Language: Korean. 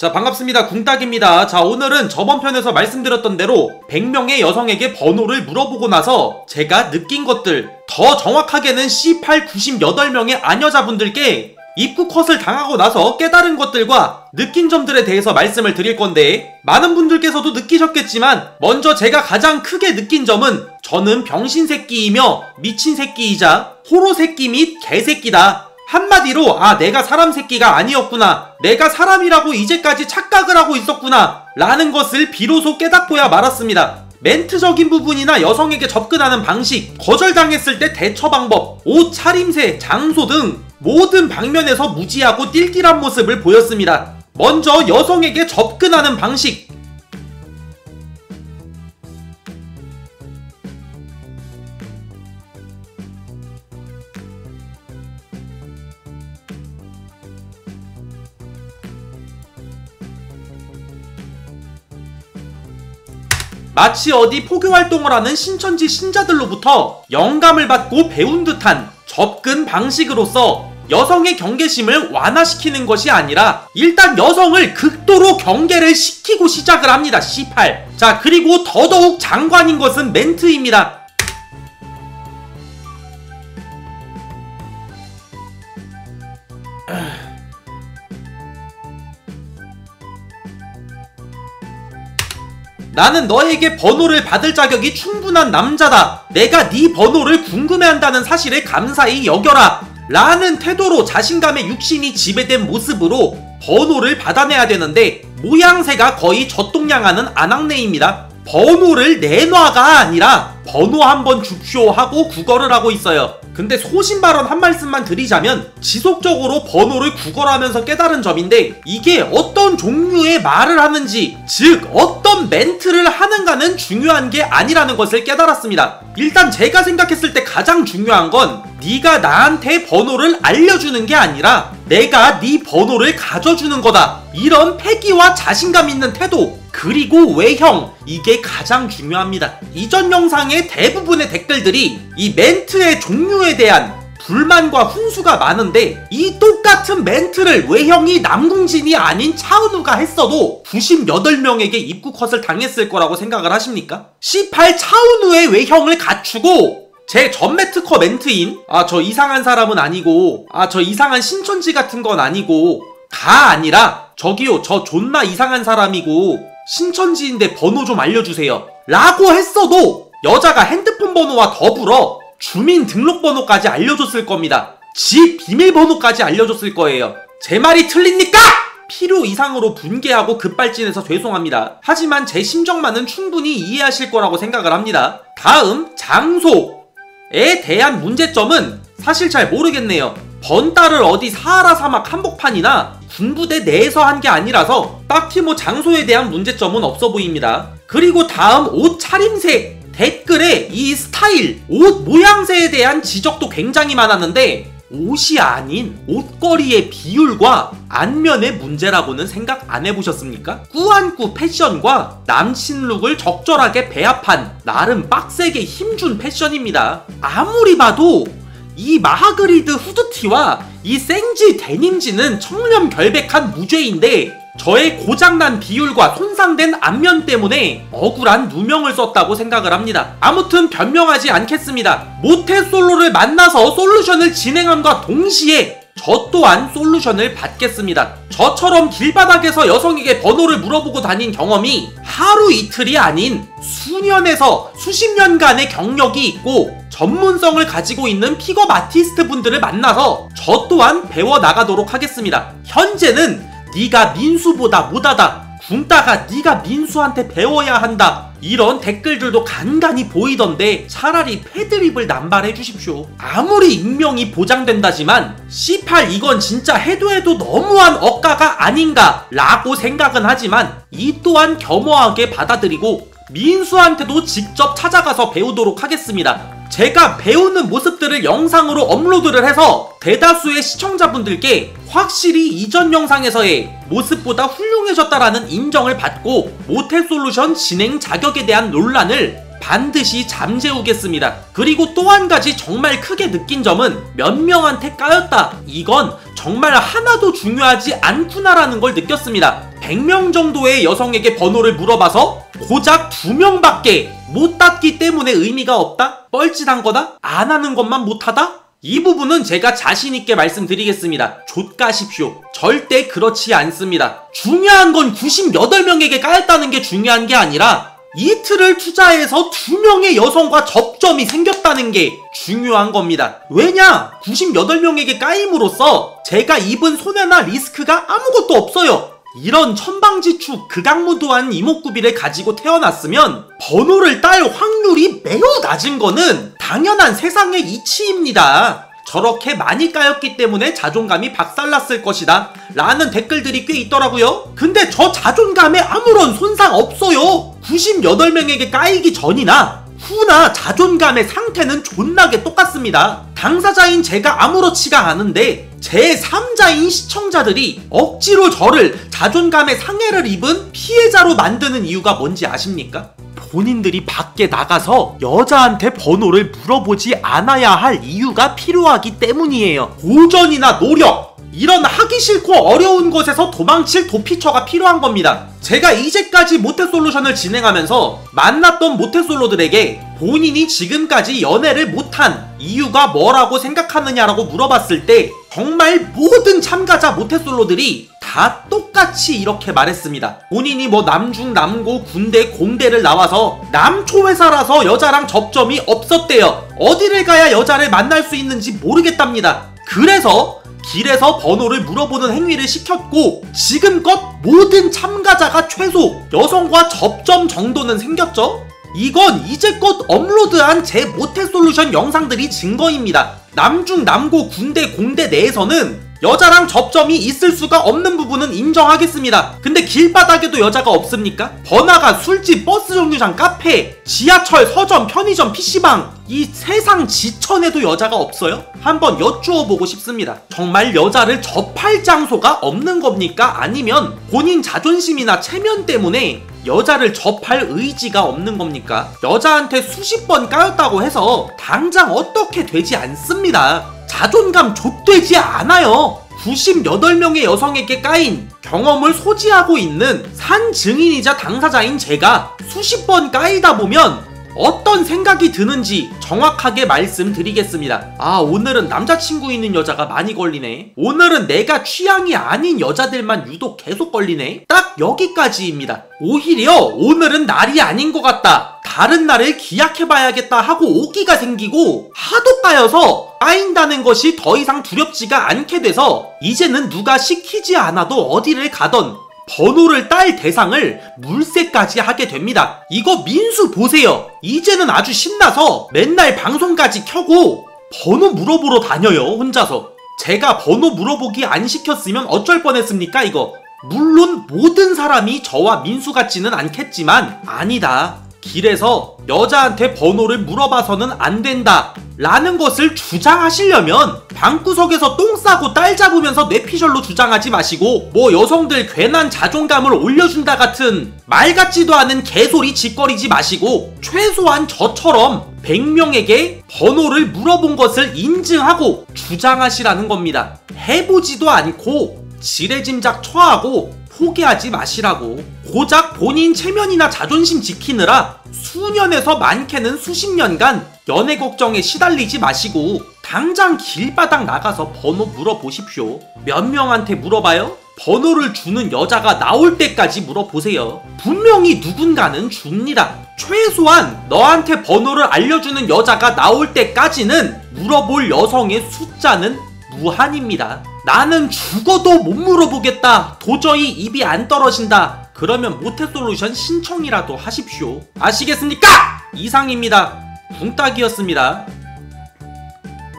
자, 반갑습니다. 궁딱입니다. 자, 오늘은 저번 편에서 말씀드렸던 대로 100명의 여성에게 번호를 물어보고 나서 제가 느낀 것들, 더 정확하게는 C8 98명의 아녀자분들께 입구 컷을 당하고 나서 깨달은 것들과 느낀 점들에 대해서 말씀을 드릴 건데, 많은 분들께서도 느끼셨겠지만 먼저 제가 가장 크게 느낀 점은 저는 병신새끼이며 미친새끼이자 호로새끼 및 개새끼다. 한마디로 내가 사람 새끼가 아니었구나, 내가 사람이라고 이제까지 착각을 하고 있었구나 라는 것을 비로소 깨닫고야 말았습니다. 멘트적인 부분이나 여성에게 접근하는 방식, 거절당했을 때 대처 방법, 옷 차림새, 장소 등 모든 방면에서 무지하고 띨띨한 모습을 보였습니다. 먼저 여성에게 접근하는 방식. 마치 어디 포교활동을 하는 신천지 신자들로부터 영감을 받고 배운 듯한 접근 방식으로서 여성의 경계심을 완화시키는 것이 아니라 일단 여성을 극도로 경계를 시키고 시작을 합니다. C8. 자, 그리고 더더욱 장관인 것은 멘트입니다. 나는 너에게 번호를 받을 자격이 충분한 남자다. 내가 네 번호를 궁금해한다는 사실을 감사히 여겨라 라는 태도로 자신감의 육신이 지배된 모습으로 번호를 받아내야 되는데, 모양새가 거의 젖동냥하는 아낙네입니다. 번호를 내놔가 아니라 번호 한번 줍쇼 하고 구걸을 하고 있어요. 근데 소신발언 한 말씀만 드리자면, 지속적으로 번호를 구걸하면서 깨달은 점인데, 이게 어떤 종류의 말을 하는지, 즉 어떤 멘트를 하는가는 중요한 게 아니라는 것을 깨달았습니다. 일단 제가 생각했을 때 가장 중요한 건 네가 나한테 번호를 알려주는 게 아니라 내가 네 번호를 가져주는 거다. 이런 패기와 자신감 있는 태도, 그리고 외형, 이게 가장 중요합니다. 이전 영상의 대부분의 댓글들이 이 멘트의 종류에 대한 불만과 훈수가 많은데, 이 똑같은 멘트를 외형이 남궁진이 아닌 차은우가 했어도 98명에게 입구 컷을 당했을 거라고 생각을 하십니까? C8 차은우의 외형을 갖추고 제 전매 특허 멘트인 저 이상한 사람은 아니고 저 이상한 신천지 같은 건 아니고 가 아니라 저기요, 저 존나 이상한 사람이고 신천지인데 번호 좀 알려주세요 라고 했어도 여자가 핸드폰 번호와 더불어 주민등록번호까지 알려줬을 겁니다. 집 비밀번호까지 알려줬을 거예요. 제 말이 틀립니까? 필요 이상으로 분개하고 급발진해서 죄송합니다. 하지만 제 심정만은 충분히 이해하실 거라고 생각을 합니다. 다음, 장소에 대한 문제점은 사실 잘 모르겠네요. 번따를 어디 사하라 사막 한복판이나 군부대 내에서 한 게 아니라서 딱히 장소에 대한 문제점은 없어 보입니다. 그리고 다음, 옷 차림새. 댓글에 이 스타일, 옷 모양새에 대한 지적도 굉장히 많았는데, 옷이 아닌 옷걸이의 비율과 안면의 문제라고는 생각 안 해보셨습니까? 꾸안꾸 패션과 남친 룩을 적절하게 배합한 나름 빡세게 힘준 패션입니다. 아무리 봐도 이 마하그리드 후드티와 이 생지 데님지는 청렴 결백한 무죄인데, 저의 고장난 비율과 손상된 앞면 때문에 억울한 누명을 썼다고 생각을 합니다. 아무튼 변명하지 않겠습니다. 모태솔로를 만나서 솔루션을 진행함과 동시에 저 또한 솔루션을 받겠습니다. 저처럼 길바닥에서 여성에게 번호를 물어보고 다닌 경험이 하루 이틀이 아닌 수년에서 수십 년간의 경력이 있고 전문성을 가지고 있는 픽업 아티스트 분들을 만나서 저 또한 배워나가도록 하겠습니다. 현재는 네가 민수보다 못하다, 궁따가 네가 민수한테 배워야 한다, 이런 댓글들도 간간히 보이던데 차라리 패드립을 남발해 주십시오. 아무리 익명이 보장된다지만 C8 이건 진짜 해도 너무한 억가가 아닌가 라고 생각은 하지만, 이 또한 겸허하게 받아들이고 민수한테도 직접 찾아가서 배우도록 하겠습니다. 제가 배우는 모습들을 영상으로 업로드를 해서 대다수의 시청자분들께 확실히 이전 영상에서의 모습보다 훌륭해졌다라는 인정을 받고 모태솔루션 진행 자격에 대한 논란을 반드시 잠재우겠습니다. 그리고 또 한 가지 정말 크게 느낀 점은 몇 명한테 까였다, 이건 정말 하나도 중요하지 않구나라는 걸 느꼈습니다. 100명 정도의 여성에게 번호를 물어봐서 고작 2명밖에 못 땄기 때문에 의미가 없다? 뻘짓한 거다? 안 하는 것만 못하다? 이 부분은 제가 자신있게 말씀드리겠습니다. 좆가십시오. 절대 그렇지 않습니다. 중요한 건 98명에게 까였다는 게 중요한 게 아니라 이틀을 투자해서 2명의 여성과 접점이 생겼다는 게 중요한 겁니다. 왜냐? 98명에게 까임으로써 제가 입은 손해나 리스크가 아무것도 없어요. 이런 천방지축 극악무도한 이목구비를 가지고 태어났으면 번호를 딸 확률이 매우 낮은 거는 당연한 세상의 이치입니다. 저렇게 많이 까였기 때문에 자존감이 박살났을 것이다 라는 댓글들이 꽤 있더라고요. 근데 저 자존감에 아무런 손상 없어요. 98명에게 까이기 전이나 후나 자존감의 상태는 존나게 똑같습니다. 당사자인 제가 아무렇지가 않은데 제3자인 시청자들이 억지로 저를 자존감의 상해를 입은 피해자로 만드는 이유가 뭔지 아십니까? 본인들이 밖에 나가서 여자한테 번호를 물어보지 않아야 할 이유가 필요하기 때문이에요. 도전이나 노력, 이런 하기 싫고 어려운 곳에서 도망칠 도피처가 필요한 겁니다. 제가 이제까지 모태솔루션을 진행하면서 만났던 모태솔로들에게 본인이 지금까지 연애를 못한 이유가 뭐라고 생각하느냐라고 물어봤을 때 정말 모든 참가자 모태솔로들이 다 똑같이 이렇게 말했습니다. 본인이 뭐 남중 남고 군대 공대를 나와서 남초회사라서 여자랑 접점이 없었대요. 어디를 가야 여자를 만날 수 있는지 모르겠답니다. 그래서 길에서 번호를 물어보는 행위를 시켰고 지금껏 모든 참가자가 최소 여성과 접점 정도는 생겼죠? 이건 이제껏 업로드한 제 모태솔루션 영상들이 증거입니다. 남중 남고 군대 공대 내에서는 여자랑 접점이 있을 수가 없는 부분은 인정하겠습니다. 근데 길바닥에도 여자가 없습니까? 번화가, 술집, 버스 정류장, 카페, 지하철, 서점, 편의점, PC방, 이 세상 지천에도 여자가 없어요? 한번 여쭈어 보고 싶습니다. 정말 여자를 접할 장소가 없는 겁니까? 아니면 본인 자존심이나 체면 때문에 여자를 접할 의지가 없는 겁니까? 여자한테 수십 번 까였다고 해서 당장 어떻게 되지 않습니다. 자존감 좆되지 않아요. 98명의 여성에게 까인 경험을 소지하고 있는 산 증인이자 당사자인 제가 수십 번 까이다 보면 어떤 생각이 드는지 정확하게 말씀드리겠습니다. 아, 오늘은 남자친구 있는 여자가 많이 걸리네. 오늘은 내가 취향이 아닌 여자들만 유독 계속 걸리네. 딱 여기까지입니다. 오히려 오늘은 날이 아닌 것 같다, 다른 날을 기약해봐야겠다 하고 오기가 생기고 하도 까여서 까인다는 것이 더 이상 두렵지가 않게 돼서 이제는 누가 시키지 않아도 어디를 가던 번호를 딸 대상을 물색까지 하게 됩니다. 이거 민수 보세요. 이제는 아주 신나서 맨날 방송까지 켜고 번호 물어보러 다녀요, 혼자서. 제가 번호 물어보기 안 시켰으면 어쩔 뻔했습니까, 이거? 물론 모든 사람이 저와 민수 같지는 않겠지만 아니다, 길에서 여자한테 번호를 물어봐서는 안 된다 라는 것을 주장하시려면 방구석에서 똥 싸고 딸 잡으면서 뇌피셜로 주장하지 마시고 뭐 여성들 괜한 자존감을 올려준다 같은 말 같지도 않은 개소리 짓거리지 마시고 최소한 저처럼 100명에게 번호를 물어본 것을 인증하고 주장하시라는 겁니다. 해보지도 않고 지레짐작 처하고 포기하지 마시라고. 고작 본인 체면이나 자존심 지키느라 수년에서 많게는 수십 년간 연애 걱정에 시달리지 마시고 당장 길바닥 나가서 번호 물어보십시오. 몇 명한테 물어봐요? 번호를 주는 여자가 나올 때까지 물어보세요. 분명히 누군가는 줍니다. 최소한 너한테 번호를 알려주는 여자가 나올 때까지는 물어볼 여성의 숫자는 무한입니다. 나는 죽어도 못 물어보겠다, 도저히 입이 안 떨어진다, 그러면 모태솔루션 신청이라도 하십시오. 아시겠습니까? 이상입니다. 붕따기였습니다.